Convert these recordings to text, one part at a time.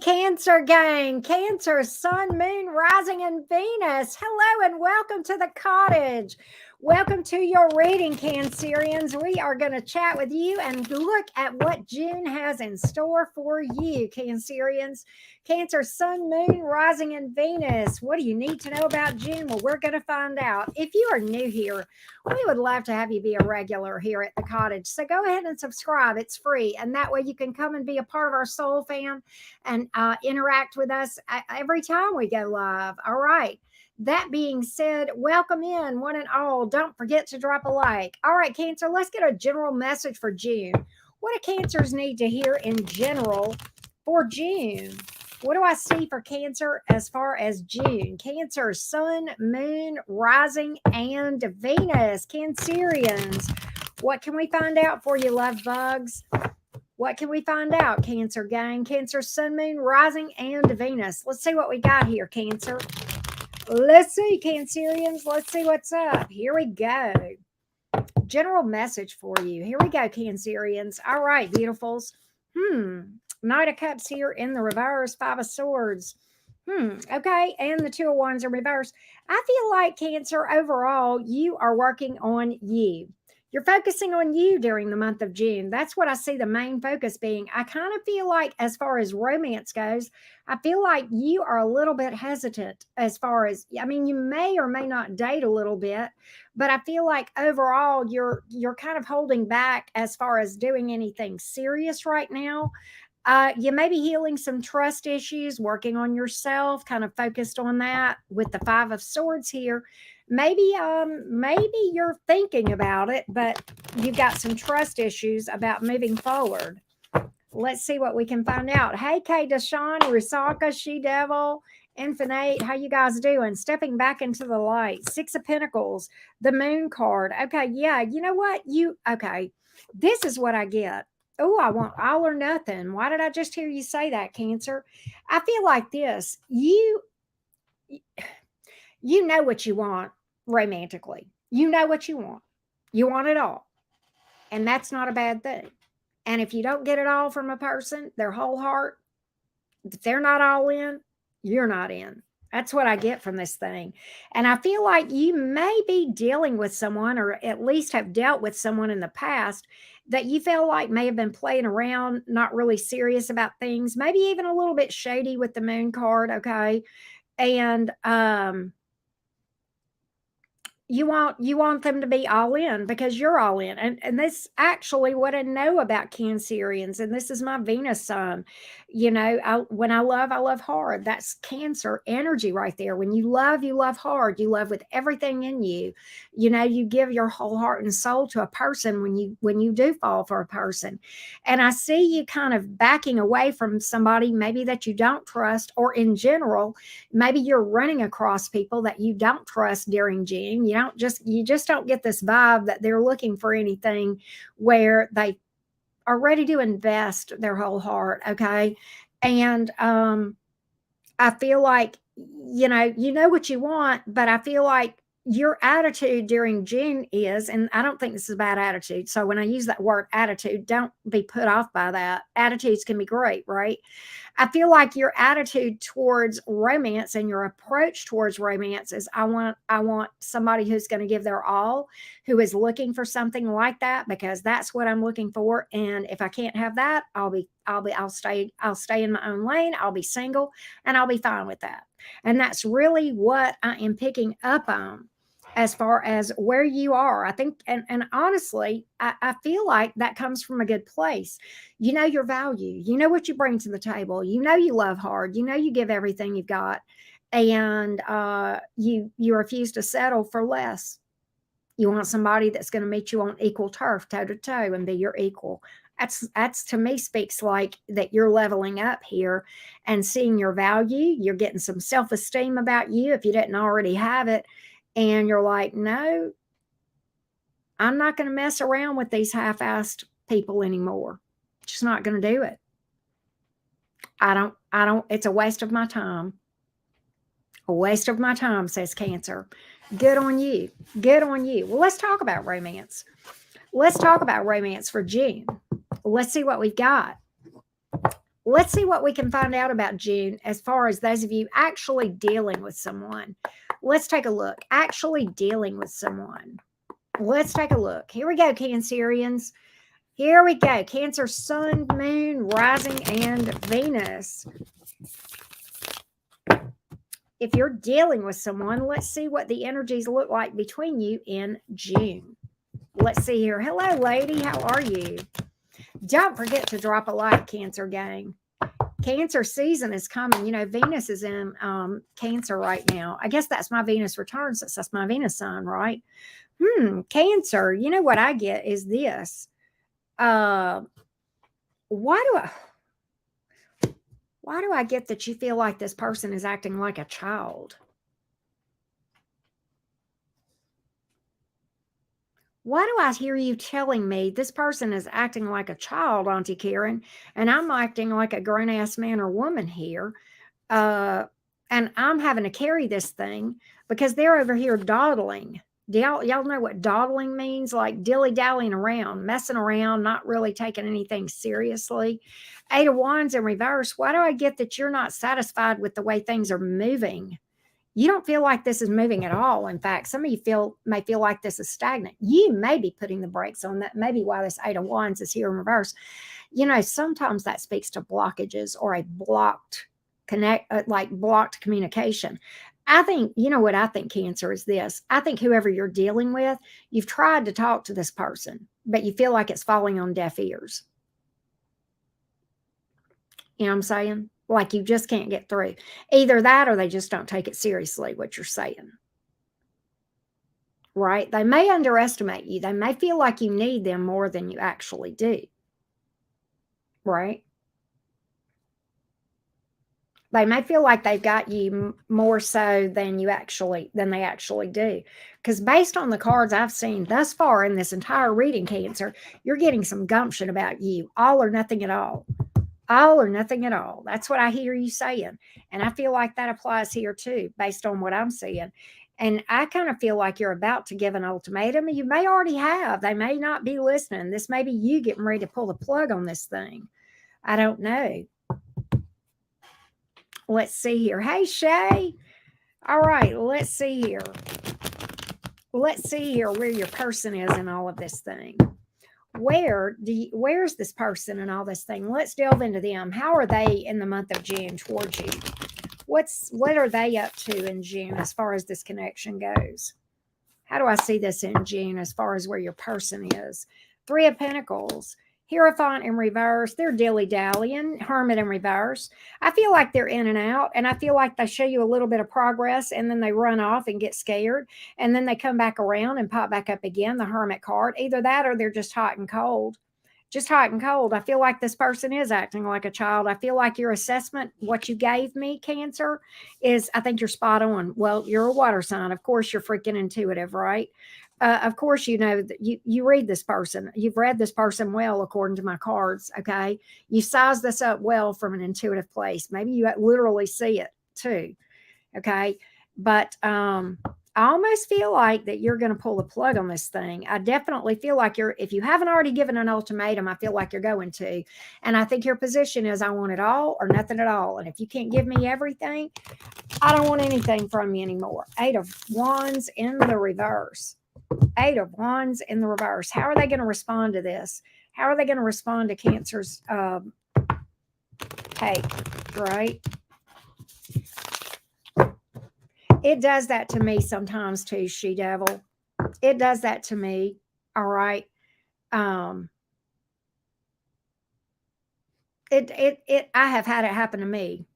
Cancer gang, Cancer, Sun, Moon, Rising, and Venus. Hello and welcome to the cottage. Welcome to your reading, Cancerians. We are going to chat with you and look at what June has in store for you, Cancerians. Cancer, Sun, Moon, Rising, and Venus. What do you need to know about June? Well, we're going to find out. If you are new here, we would love to have you be a regular here at the cottage. So go ahead and subscribe. It's free. And that way you can come and be a part of our soul fam and interact with us every time we go live. All right. That being said, welcome in one and all. Don't forget to drop a like. All right, Cancer, let's get a general message for June. What do Cancers need to hear in general for June? What do I see for Cancer as far as June? Cancer, Sun, Moon, Rising, and Venus. Cancerians, what can we find out for you, love bugs? What can we find out, Cancer gang? Cancer, Sun, Moon, Rising, and Venus. Let's see what we got here, Cancer. Let's see, Cancerians. Let's see what's up. Here we go. General message for you. Here we go, Cancerians. All right, beautifuls. Knight of Cups here in the reverse. Five of Swords. Okay, and the Two of Wands in reverse. I feel like, Cancer, overall, you are working on you. You're focusing on you during the month of June. That's what I see the main focus being. I kind of feel like, as far as romance goes, I feel like you are a little bit hesitant as far as, I mean, you may or may not date a little bit, but I feel like overall you're kind of holding back as far as doing anything serious right now. You may be healing some trust issues, working on yourself, kind of focused on that with the Five of Swords here. Maybe you're thinking about it, but you've got some trust issues about moving forward. Let's see what we can find out. Hey, Kay Deshawn, Risaka, She-Devil, Infinite, how you guys doing? Stepping back into the light. Six of Pentacles, the Moon card. Okay, yeah, you know what? Okay, this is what I get. Oh, I want all or nothing. Why did I just hear you say that, Cancer? I feel like this. You know what you want romantically. You know what you want. You want it all. And that's not a bad thing. And if you don't get it all from a person, their whole heart, if they're not all in, you're not in. That's what I get from this thing. And I feel like you may be dealing with someone, or at least have dealt with someone in the past that you feel like may have been playing around, not really serious about things, maybe even a little bit shady with the Moon card, okay? And you want them to be all in because you're all in. And this actually what I know about Cancerians, and this is my Venus sun. You know, when I love hard. That's Cancer energy right there. When you love hard. You love with everything in you. You know, you give your whole heart and soul to a person when you do fall for a person. And I see you kind of backing away from somebody maybe that you don't trust, or in general, maybe you're running across people that you don't trust during June. You just don't get this vibe that they're looking for anything where they are ready to invest their whole heart. Okay. And I feel like, you know what you want, but I feel like your attitude during June is, and I don't think this is a bad attitude. So when I use that word attitude, don't be put off by that. Attitudes can be great, right? I feel like your attitude towards romance and your approach towards romance is I want somebody who's going to give their all, who is looking for something like that, because that's what I'm looking for. And if I can't have that, I'll stay in my own lane. I'll be single and I'll be fine with that. And that's really what I am picking up on as far as where you are. I think, and honestly, I feel like that comes from a good place. You know your value. You know what you bring to the table. You know you love hard. You know you give everything you've got. And you refuse to settle for less. You want somebody that's going to meet you on equal turf, toe to toe, and be your equal. That's to me speaks like that you're leveling up here and seeing your value. You're getting some self-esteem about you if you didn't already have it. And you're like, no, I'm not going to mess around with these half-assed people anymore. Just not going to do it. I don't, it's a waste of my time. A waste of my time, says Cancer. Good on you. Good on you. Well, let's talk about romance. Let's talk about romance for June. Let's see what we've got. Let's see what we can find out about June as far as those of you actually dealing with someone. Let's take a look. Actually dealing with someone. Let's take a look. Here we go, Cancerians. Here we go. Cancer, Sun, Moon, Rising, and Venus. If you're dealing with someone, let's see what the energies look like between you in June. Let's see here. Hello, lady. How are you? Don't forget to drop a like, Cancer gang. Cancer season is coming. You know, Venus is in Cancer right now. I guess that's my Venus return since that's my Venus sign, right? Cancer. You know what I get is this. Why do I get that you feel like this person is acting like a child? Why do I hear you telling me this person is acting like a child, Auntie Karen, and I'm acting like a grown-ass man or woman here? And I'm having to carry this thing because they're over here dawdling. Do y'all know what dawdling means? Like dilly-dallying around, messing around, not really taking anything seriously. Eight of Wands in reverse. Why do I get that you're not satisfied with the way things are moving? You don't feel like this is moving at all. In fact, some of you may feel like this is stagnant. You may be putting the brakes on that. Maybe why this Eight of Wands is here in reverse. You know, sometimes that speaks to blockages or a blocked blocked communication. I think, you know what I think, Cancer, is this. I think whoever you're dealing with, you've tried to talk to this person, but you feel like it's falling on deaf ears. You know what I'm saying? Like you just can't get through. Either that or they just don't take it seriously, what you're saying. Right? They may underestimate you. They may feel like you need them more than you actually do. Right? They may feel like they've got you more so than they actually do. Because based on the cards I've seen thus far in this entire reading, Cancer, you're getting some gumption about you. All or nothing at all. All or nothing at all. That's what I hear you saying. And I feel like that applies here too, based on what I'm seeing. And I kind of feel like you're about to give an ultimatum. You may already have. They may not be listening. This may be you getting ready to pull the plug on this thing. I don't know. Let's see here. Hey, Shay. All right, let's see here. Let's see here where your person is in all of this thing. Where's this person and all this thing? Let's delve into them. How are they in the month of June towards you? What are they up to in June as far as this connection goes? How do I see this in June as far as where your person is? Three of Pentacles. Hierophant in reverse. They're dilly-dallying. Hermit in reverse. I feel like they're in and out, and I feel like they show you a little bit of progress, and then they run off and get scared, and then they come back around and pop back up again, the Hermit card. Either that or they're just hot and cold. Just hot and cold. I feel like this person is acting like a child. I feel like your assessment, what you gave me, Cancer, is I think you're spot on. Well, you're a water sign. Of course, you're freaking intuitive, right? Of course, you know that you read this person. You've read this person well, according to my cards. Okay. You size this up well from an intuitive place. Maybe you literally see it too. Okay. But I almost feel like that you're going to pull the plug on this thing. I definitely feel like if you haven't already given an ultimatum, I feel like you're going to. And I think your position is I want it all or nothing at all. And if you can't give me everything, I don't want anything from you anymore. Eight of Wands in the reverse. Eight of Wands in the reverse. How are they going to respond to this? How are they going to respond to Cancer's take, right? It does that to me sometimes too, she-devil. It does that to me, all right? I have had it happen to me,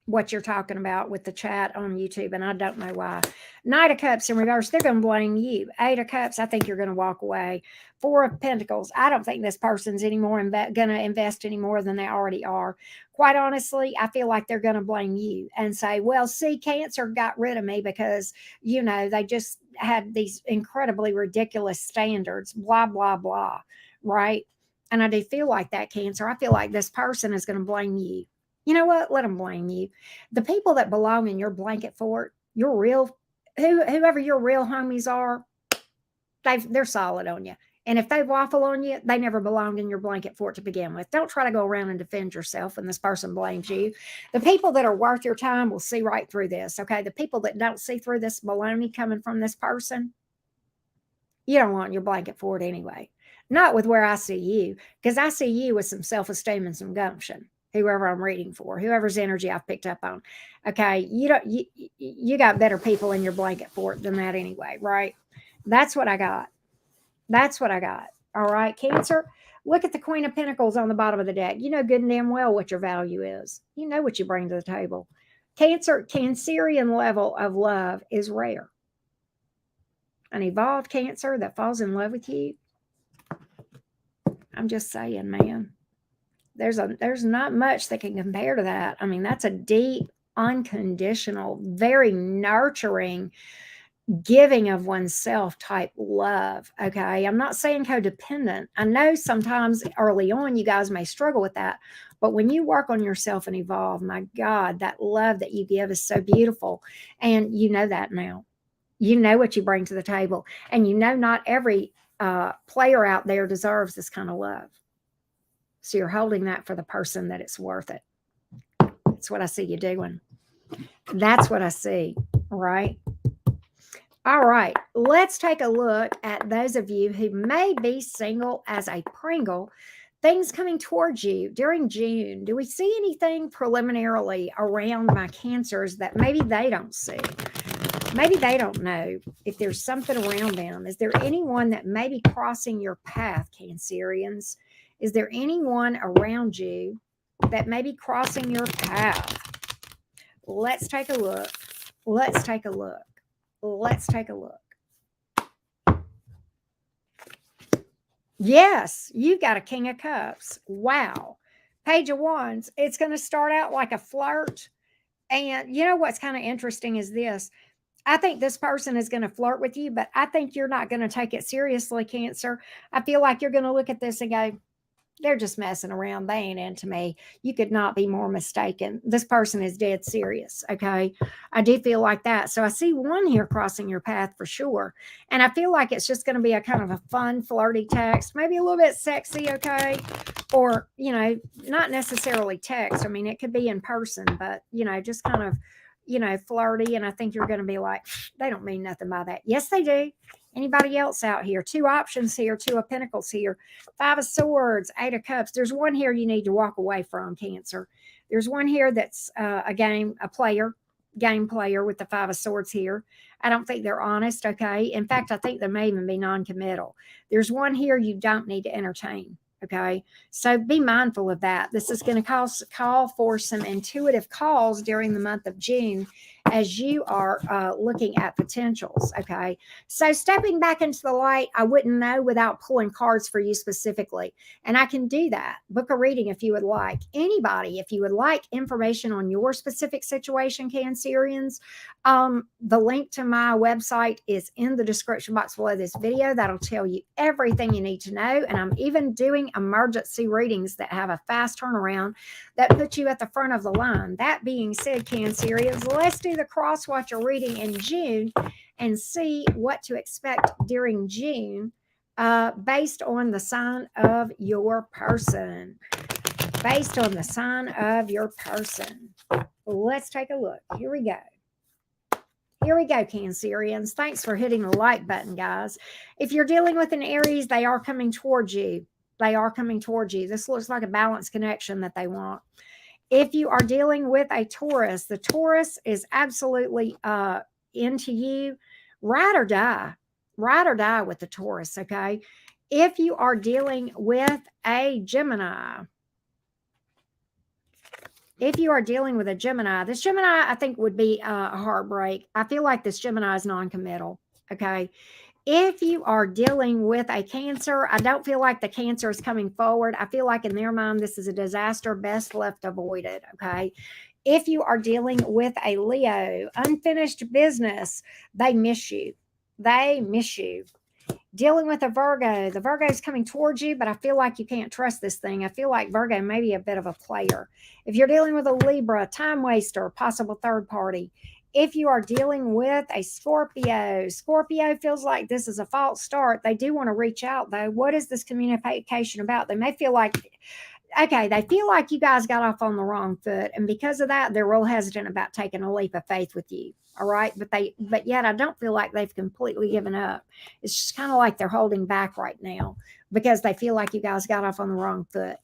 what you're talking about with the chat on YouTube, and I don't know why. Knight of Cups in reverse, they're going to blame you. Eight of Cups, I think you're going to walk away. Four of Pentacles, I don't think this person's anymore going to invest any more than they already are. Quite honestly, I feel like they're going to blame you and say, well, see, Cancer got rid of me because, you know, they just had these incredibly ridiculous standards, blah, blah, blah, right? And I do feel like that, Cancer. I feel like this person is going to blame you. You know what? Let them blame you. The people that belong in your blanket fort, your real, whoever your real homies are, they're solid on you. And if they waffle on you, they never belonged in your blanket fort to begin with. Don't try to go around and defend yourself when this person blames you. The people that are worth your time will see right through this, okay? The people that don't see through this baloney coming from this person, you don't want your blanket fort anyway. Not with where I see you, because I see you with some self-esteem and some gumption. Whoever I'm reading for, whoever's energy I've picked up on. Okay, you got better people in your blanket fort than that anyway, right? That's what I got. That's what I got. All right, Cancer. Look at the Queen of Pentacles on the bottom of the deck. You know good and damn well what your value is. You know what you bring to the table. Cancer, Cancerian level of love is rare. An evolved Cancer that falls in love with you. I'm just saying, man. There's not much that can compare to that. I mean, that's a deep, unconditional, very nurturing, giving of oneself type love. Okay. I'm not saying codependent. I know sometimes early on you guys may struggle with that, but when you work on yourself and evolve, my God, that love that you give is so beautiful. And you know that now. You know what you bring to the table. And you know not every player out there deserves this kind of love. So you're holding that for the person that it's worth it. That's what I see you doing. That's what I see. Right. All right, let's take a look at those of you who may be single as a Pringle. Things coming towards you during June. Do we see anything preliminarily around my Cancers that maybe they don't see? Maybe they don't know if there's something around them. Is there anyone that may be crossing your path, Cancerians? Is there anyone around you that may be crossing your path? Let's take a look. Let's take a look. Let's take a look. Yes, you've got a King of Cups. Wow. Page of Wands. It's going to start out like a flirt. And you know what's kind of interesting is this. I think this person is going to flirt with you, but I think you're not going to take it seriously, Cancer. I feel like you're going to look at this and go, they're just messing around. They ain't into me. You could not be more mistaken. This person is dead serious. Okay. I do feel like that. So I see one here crossing your path for sure. And I feel like it's just going to be a kind of a fun, flirty text, maybe a little bit sexy. Okay. Or, you know, not necessarily text. I mean, it could be in person, but, you know, just kind of, you know, flirty. And I think you're going to be like, they don't mean nothing by that. Yes, they do. Anybody else out here? Two options here, Two of Pentacles here, Five of Swords, Eight of Cups. There's one here you need to walk away from, Cancer. There's one here that's a game player with the Five of Swords here. I don't think they're honest, okay? In fact, I think they may even be non-committal. There's one here you don't need to entertain, okay? So be mindful of that. This is going to call for some intuitive calls during the month of June as you are looking at potentials, okay? So stepping back into the light, I wouldn't know without pulling cards for you specifically. And I can do that. Book a reading if you would like. Anybody, if you would like information on your specific situation, Cancerians, the link to my website is in the description box below this video. That'll tell you everything you need to know. And I'm even doing emergency readings that have a fast turnaround that put you at the front of the line. That being said, Cancerians, let's do the Crosswatcher reading in June and see what to expect during June based on the sign of your person. Based on the sign of your person. Let's take a look. Here we go. Here we go, Cancerians. Thanks for hitting the like button, guys. If you're dealing with an Aries, they are coming towards you. They are coming towards you. This looks like a balanced connection that they want. If you are dealing with a Taurus, the Taurus is absolutely into you. Ride or die. Ride or die with the Taurus, okay? If you are dealing with a Gemini, this Gemini, I think, would be a heartbreak. I feel like this Gemini is non-committal, okay? If you are dealing with a Cancer, I don't feel like the Cancer is coming forward. I feel like in their mind, this is a disaster best left avoided, okay? If you are dealing with a Leo, unfinished business, they miss you. They miss you. Dealing with a Virgo, the Virgo is coming towards you, but I feel like you can't trust this thing. I feel like Virgo may be a bit of a player. If you're dealing with a Libra, time waster, possible third party. If you are dealing with a Scorpio, Scorpio feels like this is a false start. They do want to reach out, though. What is this communication about? They may feel like, okay, they feel like you guys got off on the wrong foot, and because of that, they're real hesitant about taking a leap of faith with you. All right, but yet I don't feel like they've completely given up. It's just kind of like they're holding back right now because they feel like you guys got off on the wrong foot.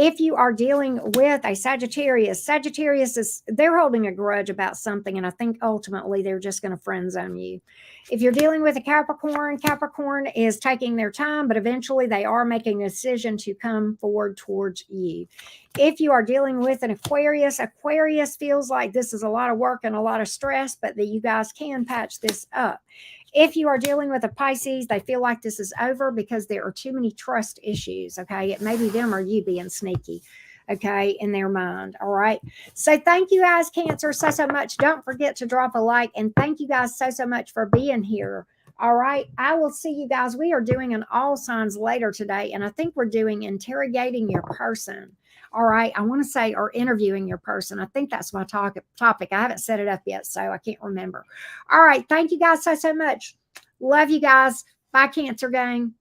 If you are dealing with a Sagittarius, Sagittarius is, they're holding a grudge about something, and I think ultimately they're just going to friend zone you. If you're dealing with a Capricorn, Capricorn is taking their time, but eventually they are making a decision to come forward towards you. If you are dealing with an Aquarius, Aquarius feels like this is a lot of work and a lot of stress, but that you guys can patch this up. If you are dealing with a Pisces, they feel like this is over because there are too many trust issues. Okay. It may be them or you being sneaky. Okay. In their mind. All right. So thank you guys, Cancer, so much. Don't forget to drop a like. And thank you guys so much for being here. All right. I will see you guys. We are doing an all signs later today. And I think we're doing interrogating your person. All right. I want to say, or interviewing your person. I think that's my topic. I haven't set it up yet, so I can't remember. All right. Thank you guys so much. Love you guys. Bye, Cancer Gang.